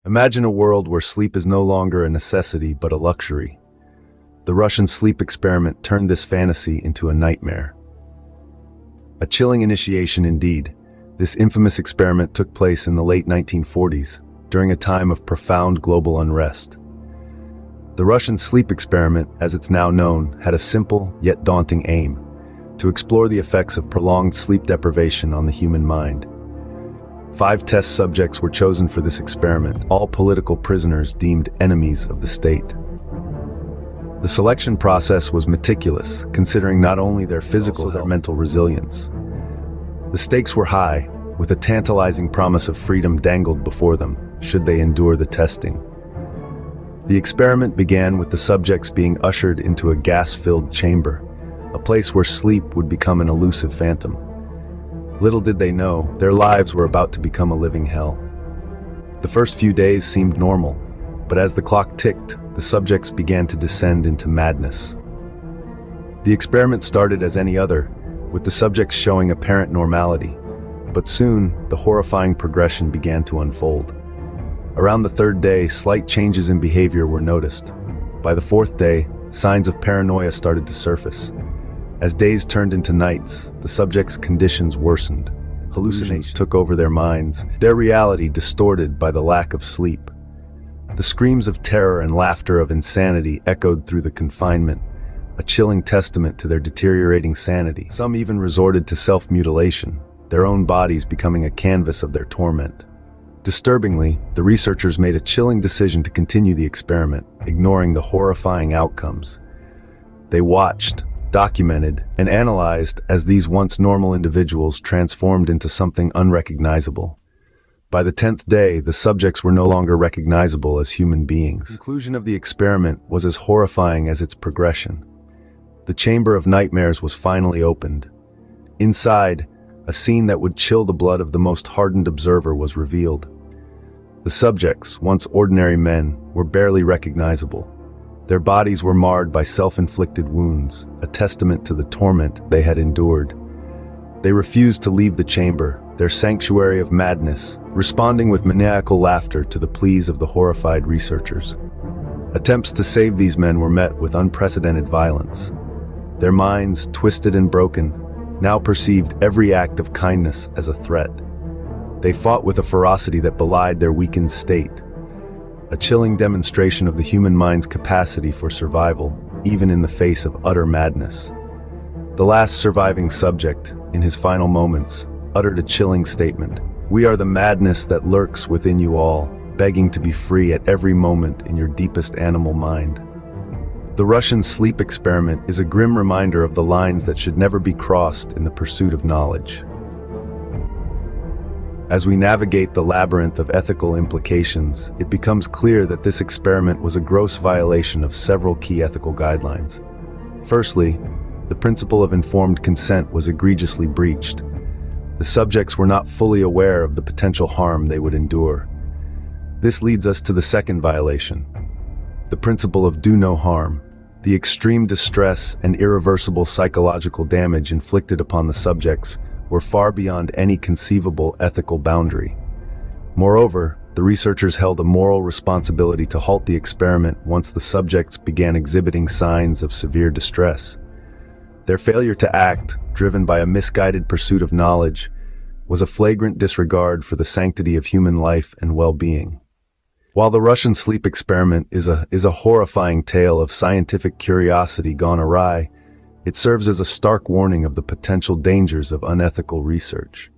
Imagine a world where sleep is no longer a necessity but a luxury. The Russian sleep experiment turned this fantasy into a nightmare. A chilling initiation indeed. This infamous experiment took place in the late 1940s, during a time of profound global unrest. The Russian sleep experiment, as it's now known, had a simple yet daunting aim: to explore the effects of prolonged sleep deprivation on the human mind. 5 test subjects were chosen for this experiment, all political prisoners deemed enemies of the state. The selection process was meticulous, considering not only their physical but their mental resilience. The stakes were high, with a tantalizing promise of freedom dangled before them, should they endure the testing. The experiment began with the subjects being ushered into a gas-filled chamber, a place where sleep would become an elusive phantom. Little did they know, their lives were about to become a living hell. The first few days seemed normal, but as the clock ticked, the subjects began to descend into madness. The experiment started as any other, with the subjects showing apparent normality, but soon the horrifying progression began to unfold. Around the 3rd day, slight changes in behavior were noticed. By the 4th day, signs of paranoia started to surface. As days turned into nights, the subjects' conditions worsened. Hallucinations took over their minds, their reality distorted by the lack of sleep. The screams of terror and laughter of insanity echoed through the confinement, a chilling testament to their deteriorating sanity. Some even resorted to self-mutilation, their own bodies becoming a canvas of their torment. Disturbingly, the researchers made a chilling decision to continue the experiment, ignoring the horrifying outcomes. They watched, documented, and analyzed as these once normal individuals transformed into something unrecognizable. By the 10th day, the subjects were no longer recognizable as human beings. The conclusion of the experiment was as horrifying as its progression. The chamber of nightmares was finally opened. Inside, a scene that would chill the blood of the most hardened observer was revealed. The subjects, once ordinary men, were barely recognizable. Their bodies were marred by self-inflicted wounds, a testament to the torment they had endured. They refused to leave the chamber, their sanctuary of madness, responding with maniacal laughter to the pleas of the horrified researchers. Attempts to save these men were met with unprecedented violence. Their minds, twisted and broken, now perceived every act of kindness as a threat. They fought with a ferocity that belied their weakened state, a chilling demonstration of the human mind's capacity for survival, even in the face of utter madness. The last surviving subject, in his final moments, uttered a chilling statement: "We are the madness that lurks within you all, begging to be free at every moment in your deepest animal mind." The Russian sleep experiment is a grim reminder of the lines that should never be crossed in the pursuit of knowledge. As we navigate the labyrinth of ethical implications, it becomes clear that this experiment was a gross violation of several key ethical guidelines. Firstly, the principle of informed consent was egregiously breached. The subjects were not fully aware of the potential harm they would endure. This leads us to the second violation: the principle of do no harm. The extreme distress and irreversible psychological damage inflicted upon the subjects were far beyond any conceivable ethical boundary. Moreover, the researchers held a moral responsibility to halt the experiment once the subjects began exhibiting signs of severe distress. Their failure to act, driven by a misguided pursuit of knowledge, was a flagrant disregard for the sanctity of human life and well-being. While the Russian sleep experiment is a horrifying tale of scientific curiosity gone awry, it serves as a stark warning of the potential dangers of unethical research.